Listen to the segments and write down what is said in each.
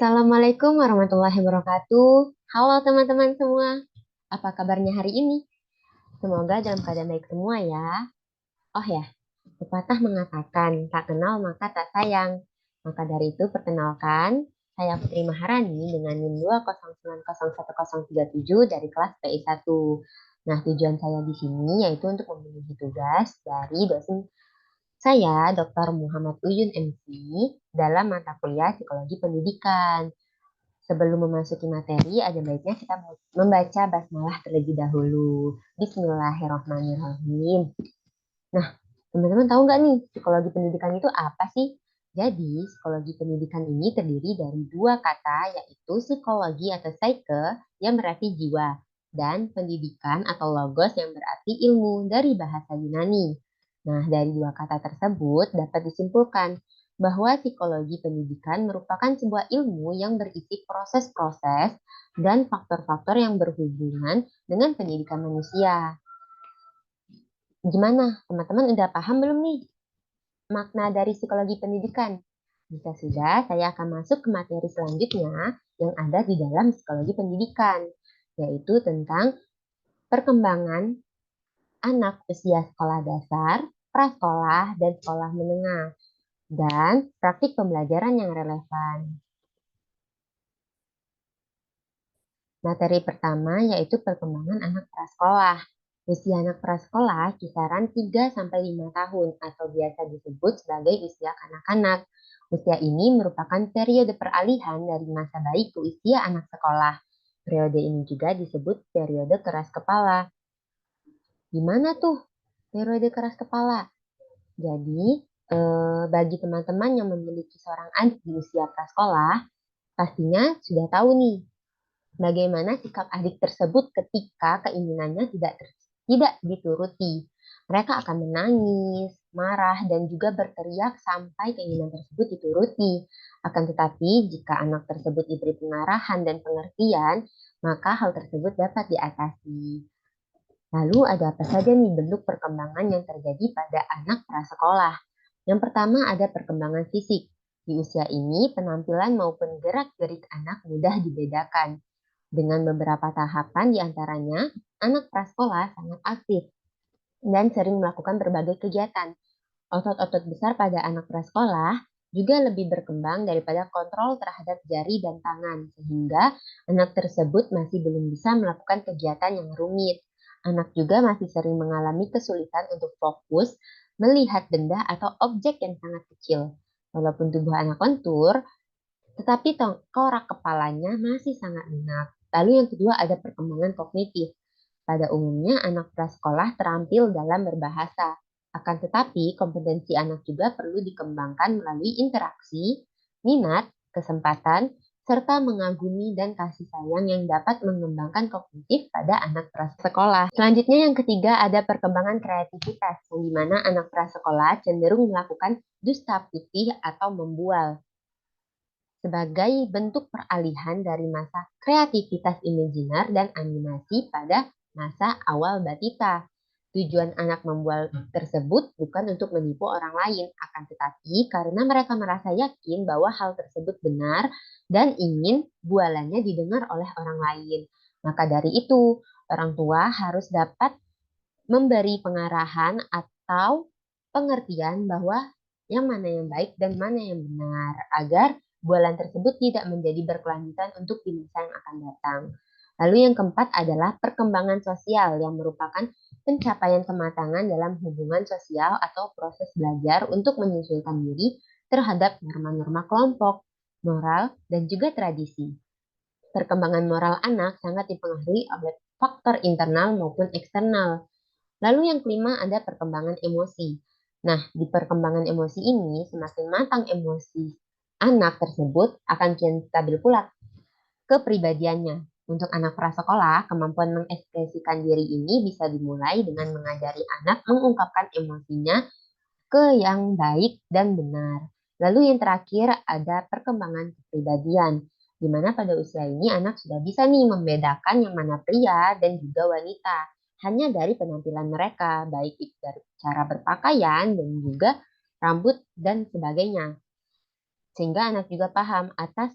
Assalamualaikum warahmatullahi wabarakatuh. Halo teman-teman semua, apa kabarnya hari ini? Semoga dalam keadaan baik semua ya. Oh ya, pepatah mengatakan tak kenal maka tak sayang. Maka dari itu perkenalkan, saya Putri Maharani dengan NIM 209011037 dari kelas PI 1. Nah, tujuan saya di sini yaitu untuk memenuhi tugas dari dosen saya, Dr. Muhammad Uyun MC, dalam mata kuliah Psikologi Pendidikan. Sebelum memasuki materi, ada baiknya kita membaca basmalah terlebih dahulu. Bismillahirrahmanirrahim. Nah, teman-teman tahu nggak nih, psikologi pendidikan itu apa sih? Jadi, psikologi pendidikan ini terdiri dari dua kata, yaitu psikologi atau psyche yang berarti jiwa, dan pendidikan atau logos yang berarti ilmu dari bahasa Yunani. Nah, dari dua kata tersebut dapat disimpulkan bahwa psikologi pendidikan merupakan sebuah ilmu yang berisi proses-proses dan faktor-faktor yang berhubungan dengan pendidikan manusia. Gimana? Teman-teman udah paham belum nih makna dari psikologi pendidikan? Jika sudah, saya akan masuk ke materi selanjutnya yang ada di dalam psikologi pendidikan, yaitu tentang perkembangan anak usia sekolah dasar, prasekolah, dan sekolah menengah, dan praktik pembelajaran yang relevan. Materi pertama yaitu perkembangan anak prasekolah. Usia anak prasekolah kisaran 3-5 tahun atau biasa disebut sebagai usia kanak-kanak. Usia ini merupakan periode peralihan dari masa bayi ke usia anak sekolah. Periode ini juga disebut periode keras kepala. Gimana tuh periode keras kepala? Jadi, bagi teman-teman yang memiliki seorang adik di usia prasekolah, pastinya sudah tahu nih bagaimana sikap adik tersebut ketika keinginannya tidak dituruti. Mereka akan menangis, marah, dan juga berteriak sampai keinginan tersebut dituruti. Akan tetapi, jika anak tersebut diberi pengarahan dan pengertian, maka hal tersebut dapat diatasi. Lalu ada apa saja nih bentuk perkembangan yang terjadi pada anak prasekolah? Yang pertama ada perkembangan fisik. Di usia ini, penampilan maupun gerak-gerik anak mudah dibedakan. Dengan beberapa tahapan diantaranya, anak prasekolah sangat aktif dan sering melakukan berbagai kegiatan. Otot-otot besar pada anak prasekolah juga lebih berkembang daripada kontrol terhadap jari dan tangan, sehingga anak tersebut masih belum bisa melakukan kegiatan yang rumit. Anak juga masih sering mengalami kesulitan untuk fokus, melihat benda atau objek yang sangat kecil. Walaupun tubuh anak lentur, tetapi korak kepalanya masih sangat lunak. Lalu yang kedua ada perkembangan kognitif. Pada umumnya anak prasekolah terampil dalam berbahasa. Akan tetapi kompetensi anak juga perlu dikembangkan melalui interaksi, minat, kesempatan, serta mengagumi dan kasih sayang yang dapat mengembangkan kognitif pada anak prasekolah. Selanjutnya yang ketiga ada perkembangan kreativitas, yang dimana anak prasekolah cenderung melakukan dusta putih atau membual sebagai bentuk peralihan dari masa kreativitas imajiner dan animasi pada masa awal batita. Tujuan anak membual tersebut bukan untuk menipu orang lain, akan tetapi karena mereka merasa yakin bahwa hal tersebut benar dan ingin bualannya didengar oleh orang lain. Maka dari itu, orang tua harus dapat memberi pengarahan atau pengertian bahwa yang mana yang baik dan mana yang benar, agar bualan tersebut tidak menjadi berkelanjutan untuk di masa yang akan datang. Lalu yang keempat adalah perkembangan sosial yang merupakan pencapaian kematangan dalam hubungan sosial atau proses belajar untuk menyesuaikan diri terhadap norma-norma kelompok, moral, dan juga tradisi. Perkembangan moral anak sangat dipengaruhi oleh faktor internal maupun eksternal. Lalu yang kelima ada perkembangan emosi. Nah, di perkembangan emosi ini, semakin matang emosi anak tersebut akan kian stabil pula kepribadiannya. Untuk anak prasekolah, kemampuan mengekspresikan diri ini bisa dimulai dengan mengajari anak mengungkapkan emosinya ke yang baik dan benar. Lalu yang terakhir ada perkembangan kepribadian, di mana pada usia ini anak sudah bisa nih membedakan yang mana pria dan juga wanita hanya dari penampilan mereka, baik itu dari cara berpakaian dan juga rambut dan sebagainya. Sehingga anak juga paham atas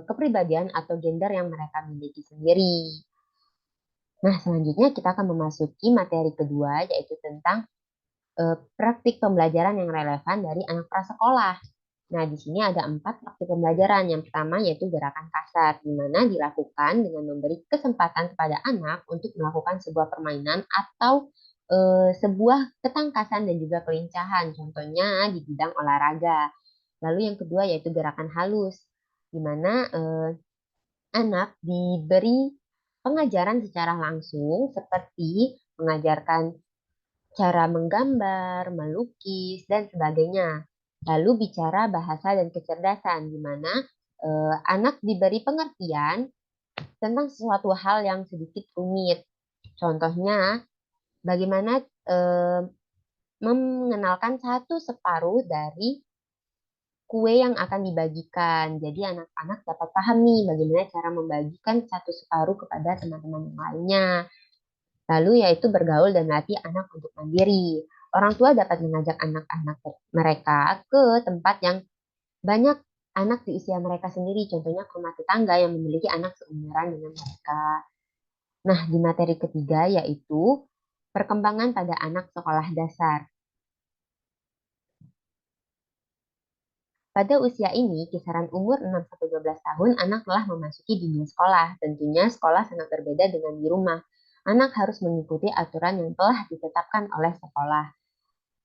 kepribadian atau gender yang mereka miliki sendiri. Nah, selanjutnya kita akan memasuki materi kedua, yaitu tentang praktik pembelajaran yang relevan dari anak prasekolah. Nah, di sini ada 4 praktik pembelajaran. Yang pertama yaitu gerakan kasar, di mana dilakukan dengan memberi kesempatan kepada anak untuk melakukan sebuah permainan atau sebuah ketangkasan dan juga kelincahan, contohnya di bidang olahraga. Lalu yang kedua yaitu gerakan halus, di mana anak diberi pengajaran secara langsung seperti mengajarkan cara menggambar, melukis, dan sebagainya. Lalu bicara bahasa dan kecerdasan, di mana anak diberi pengertian tentang sesuatu hal yang sedikit rumit. Contohnya, bagaimana eh, mengenalkan satu separuh dari kue yang akan dibagikan. Jadi anak-anak dapat paham nih bagaimana cara membagikan satu separuh kepada teman-teman yang lainnya. Lalu yaitu bergaul dan melatih anak untuk mandiri. Orang tua dapat mengajak anak-anak mereka ke tempat yang banyak anak di usia mereka sendiri, contohnya ke rumah tetangga yang memiliki anak seumuran dengan mereka. Nah, di materi ketiga yaitu perkembangan pada anak sekolah dasar. Pada usia ini, kisaran umur 6-12 tahun, anak telah memasuki dunia sekolah. Tentunya sekolah sangat berbeda dengan di rumah. Anak harus mengikuti aturan yang telah ditetapkan oleh sekolah.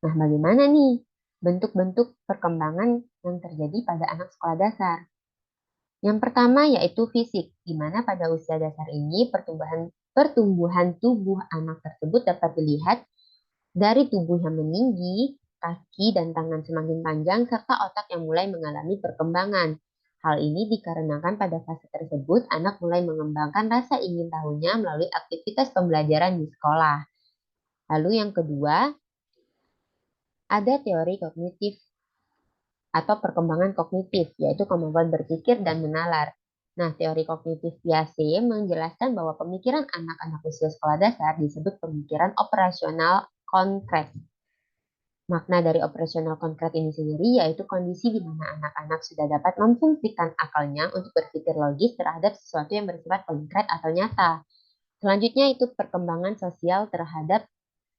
Nah, bagaimana nih bentuk-bentuk perkembangan yang terjadi pada anak sekolah dasar? Yang pertama yaitu fisik, di mana pada usia dasar ini pertumbuhan tubuh anak tersebut dapat dilihat dari tubuh yang meninggi, kaki dan tangan semakin panjang, serta otak yang mulai mengalami perkembangan. Hal ini dikarenakan pada fase tersebut anak mulai mengembangkan rasa ingin tahunya melalui aktivitas pembelajaran di sekolah. Lalu yang kedua, ada teori kognitif atau perkembangan kognitif, yaitu kemampuan berpikir dan menalar. Nah, teori kognitif Piaget menjelaskan bahwa pemikiran anak-anak usia sekolah dasar disebut pemikiran operasional konkret. Makna dari operasional konkret ini sendiri yaitu kondisi di mana anak-anak sudah dapat memfungsikan akalnya untuk berpikir logis terhadap sesuatu yang bersifat konkret atau nyata. Selanjutnya itu perkembangan sosial terhadap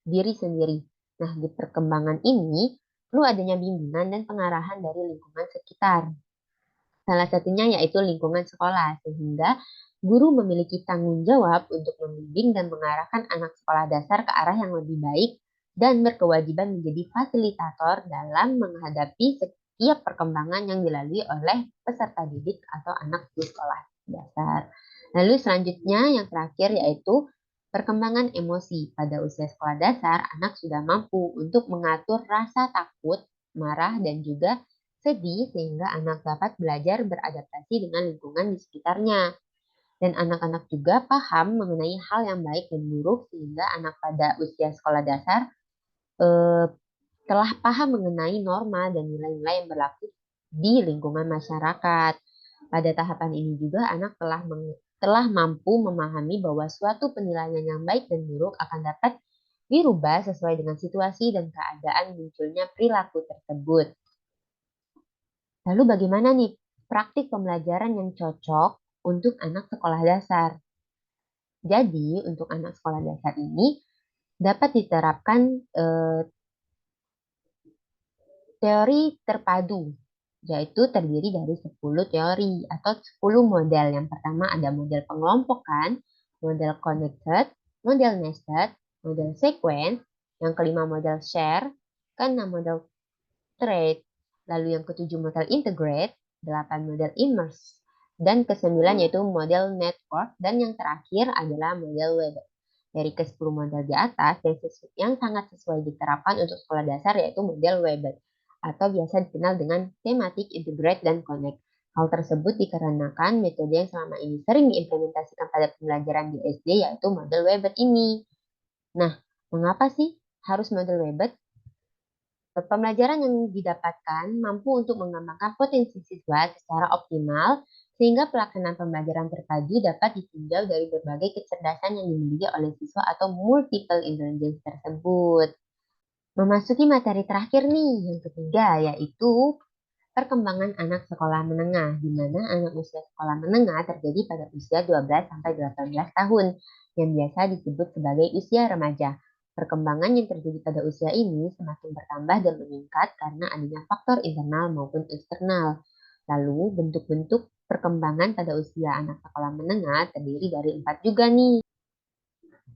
diri sendiri. Nah, di perkembangan ini perlu adanya bimbingan dan pengarahan dari lingkungan sekitar. Salah satunya yaitu lingkungan sekolah, sehingga guru memiliki tanggung jawab untuk membimbing dan mengarahkan anak sekolah dasar ke arah yang lebih baik dan berkewajiban menjadi fasilitator dalam menghadapi setiap perkembangan yang dilalui oleh peserta didik atau anak di sekolah dasar. Lalu selanjutnya yang terakhir yaitu perkembangan emosi. Pada usia sekolah dasar, anak sudah mampu untuk mengatur rasa takut, marah, dan juga sedih sehingga anak dapat belajar beradaptasi dengan lingkungan di sekitarnya. Dan anak-anak juga paham mengenai hal yang baik dan buruk sehingga anak pada usia sekolah dasar eh, telah paham mengenai norma dan nilai-nilai yang berlaku di lingkungan masyarakat. Pada tahapan ini juga anak telah mampu memahami bahwa suatu penilaian yang baik dan buruk akan dapat dirubah sesuai dengan situasi dan keadaan munculnya perilaku tersebut. Lalu bagaimana nih praktik pembelajaran yang cocok untuk anak sekolah dasar? Jadi untuk anak sekolah dasar ini dapat diterapkan teori terpadu, yaitu terdiri dari 10 teori atau 10 model. Yang pertama ada model pengelompokan, model connected, model nested, model sequence, yang kelima model share, keenam model trade, lalu yang ketujuh model integrate, delapan model immerse, dan kesembilan yaitu model network, dan yang terakhir adalah model web. Dari ke-10 model di atas, yang sangat sesuai diterapkan untuk sekolah dasar yaitu model web, atau biasa dikenal dengan tematik integrate dan connect. Hal tersebut dikarenakan metode yang selama ini sering diimplementasikan pada pembelajaran di SD yaitu model Webet ini. Nah, mengapa sih harus model Webet? Pembelajaran yang didapatkan mampu untuk mengembangkan potensi siswa secara optimal sehingga pelaksanaan pembelajaran terpadu dapat ditinjau dari berbagai kecerdasan yang dimiliki oleh siswa atau multiple intelligence tersebut. Memasuki materi terakhir nih, yang ketiga yaitu perkembangan anak sekolah menengah, di mana anak usia sekolah menengah terjadi pada usia 12 sampai 18 tahun, yang biasa disebut sebagai usia remaja. Perkembangan yang terjadi pada usia ini semakin bertambah dan meningkat karena adanya faktor internal maupun eksternal. Lalu, bentuk-bentuk perkembangan pada usia anak sekolah menengah terdiri dari 4 juga nih.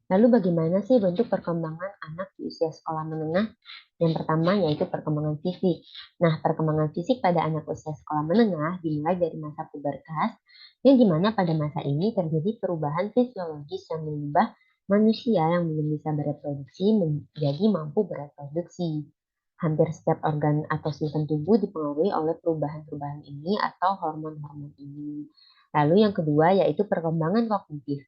Lalu bagaimana sih bentuk perkembangan anak di usia sekolah menengah? Yang pertama yaitu perkembangan fisik. Nah, perkembangan fisik pada anak usia sekolah menengah dimulai dari masa pubertas, yang dimana pada masa ini terjadi perubahan fisiologis yang mengubah manusia yang belum bisa bereproduksi menjadi mampu bereproduksi. Hampir setiap organ atau sistem tubuh dipengaruhi oleh perubahan-perubahan ini atau hormon-hormon ini. Lalu yang kedua yaitu perkembangan kognitif.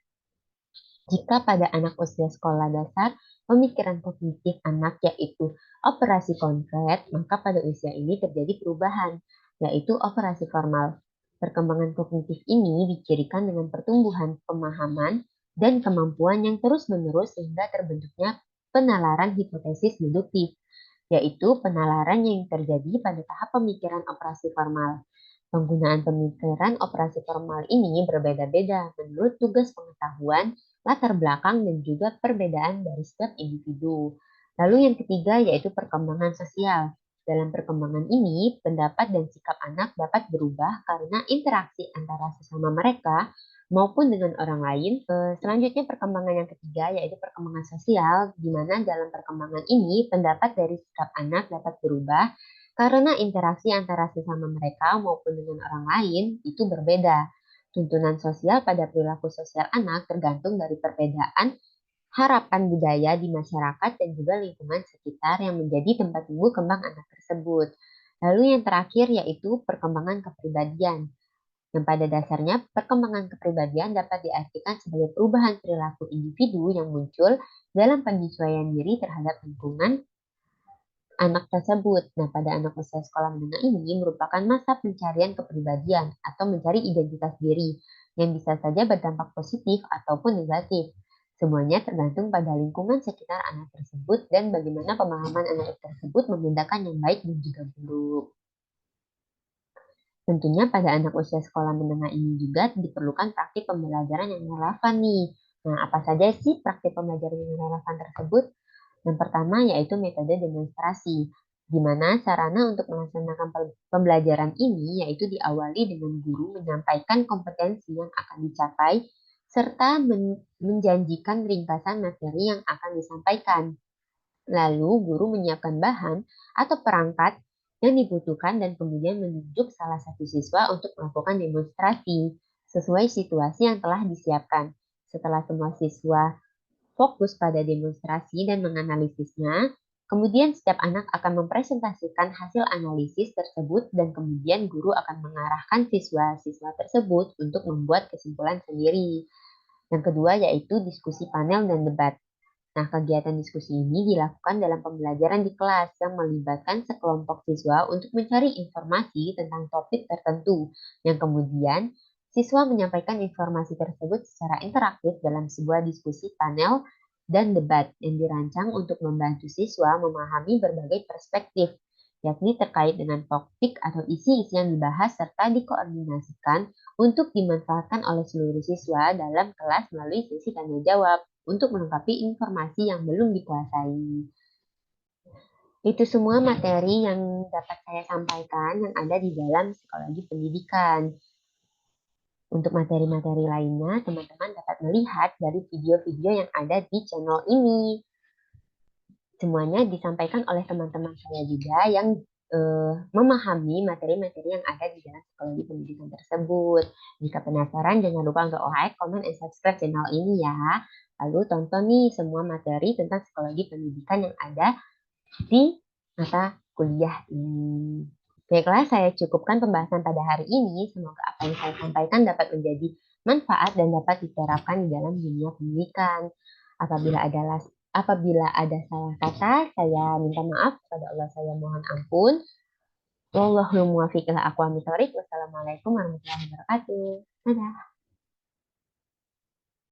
Jika pada anak usia sekolah dasar, pemikiran kognitif anak yaitu operasi konkret, maka pada usia ini terjadi perubahan, yaitu operasi formal. Perkembangan kognitif ini dicirikan dengan pertumbuhan pemahaman dan kemampuan yang terus-menerus sehingga terbentuknya penalaran hipotesis deduktif, yaitu penalaran yang terjadi pada tahap pemikiran operasi formal. Penggunaan pemikiran operasi formal ini berbeda-beda menurut tugas pengetahuan, latar belakang, dan juga perbedaan dari setiap individu. Lalu yang ketiga yaitu perkembangan sosial. Dalam perkembangan ini, pendapat dan sikap anak dapat berubah karena interaksi antara sesama mereka maupun dengan orang lain. Selanjutnya perkembangan yang ketiga yaitu perkembangan sosial, di mana dalam perkembangan ini pendapat dari sikap anak dapat berubah karena interaksi antara sesama mereka maupun dengan orang lain itu berbeda. Tuntunan sosial pada perilaku sosial anak tergantung dari perbedaan harapan budaya di masyarakat dan juga lingkungan sekitar yang menjadi tempat tumbuh kembang anak tersebut. Lalu yang terakhir yaitu perkembangan kepribadian. Yang pada dasarnya perkembangan kepribadian dapat diartikan sebagai perubahan perilaku individu yang muncul dalam penyesuaian diri terhadap lingkungan anak tersebut. Nah, pada anak usia sekolah menengah ini merupakan masa pencarian kepribadian atau mencari identitas diri yang bisa saja berdampak positif ataupun negatif. Semuanya tergantung pada lingkungan sekitar anak tersebut dan bagaimana pemahaman anak tersebut membedakan yang baik dan juga buruk. Tentunya pada anak usia sekolah menengah ini juga diperlukan praktik pembelajaran yang relevan nih. Nah, apa saja sih praktik pembelajaran yang relevan tersebut? Yang pertama yaitu metode demonstrasi, di mana sarana untuk melaksanakan pembelajaran ini yaitu diawali dengan guru menyampaikan kompetensi yang akan dicapai serta menjanjikan ringkasan materi yang akan disampaikan. Lalu guru menyiapkan bahan atau perangkat yang dibutuhkan dan kemudian menunjuk salah satu siswa untuk melakukan demonstrasi sesuai situasi yang telah disiapkan. Setelah semua siswa fokus pada demonstrasi dan menganalisisnya, kemudian setiap anak akan mempresentasikan hasil analisis tersebut dan kemudian guru akan mengarahkan siswa-siswa tersebut untuk membuat kesimpulan sendiri. Yang kedua yaitu diskusi panel dan debat. Nah, kegiatan diskusi ini dilakukan dalam pembelajaran di kelas yang melibatkan sekelompok siswa untuk mencari informasi tentang topik tertentu, yang kemudian siswa menyampaikan informasi tersebut secara interaktif dalam sebuah diskusi panel dan debat yang dirancang untuk membantu siswa memahami berbagai perspektif, yakni terkait dengan topik atau isi-isi yang dibahas serta dikoordinasikan untuk dimanfaatkan oleh seluruh siswa dalam kelas melalui sesi tanya jawab untuk melengkapi informasi yang belum dikuasai. Itu semua materi yang dapat saya sampaikan yang ada di dalam psikologi pendidikan. Untuk materi-materi lainnya, teman-teman dapat melihat dari video-video yang ada di channel ini. Semuanya disampaikan oleh teman-teman saya juga yang memahami materi-materi yang ada di dalam psikologi pendidikan tersebut. Jika penasaran, jangan lupa untuk like, comment, and subscribe channel ini ya. Lalu tonton nih semua materi tentang psikologi pendidikan yang ada di mata kuliah ini. Baiklah, saya cukupkan pembahasan pada hari ini. Semoga apa yang saya sampaikan dapat menjadi manfaat dan dapat diterapkan di dalam dunia pendidikan. Apabila ada salah kata, saya minta maaf kepada Allah, saya mohon ampun. Wallahul muwaffiq ila aqwamit thoriq. Wassalamualaikum warahmatullahi wabarakatuh. Dadah.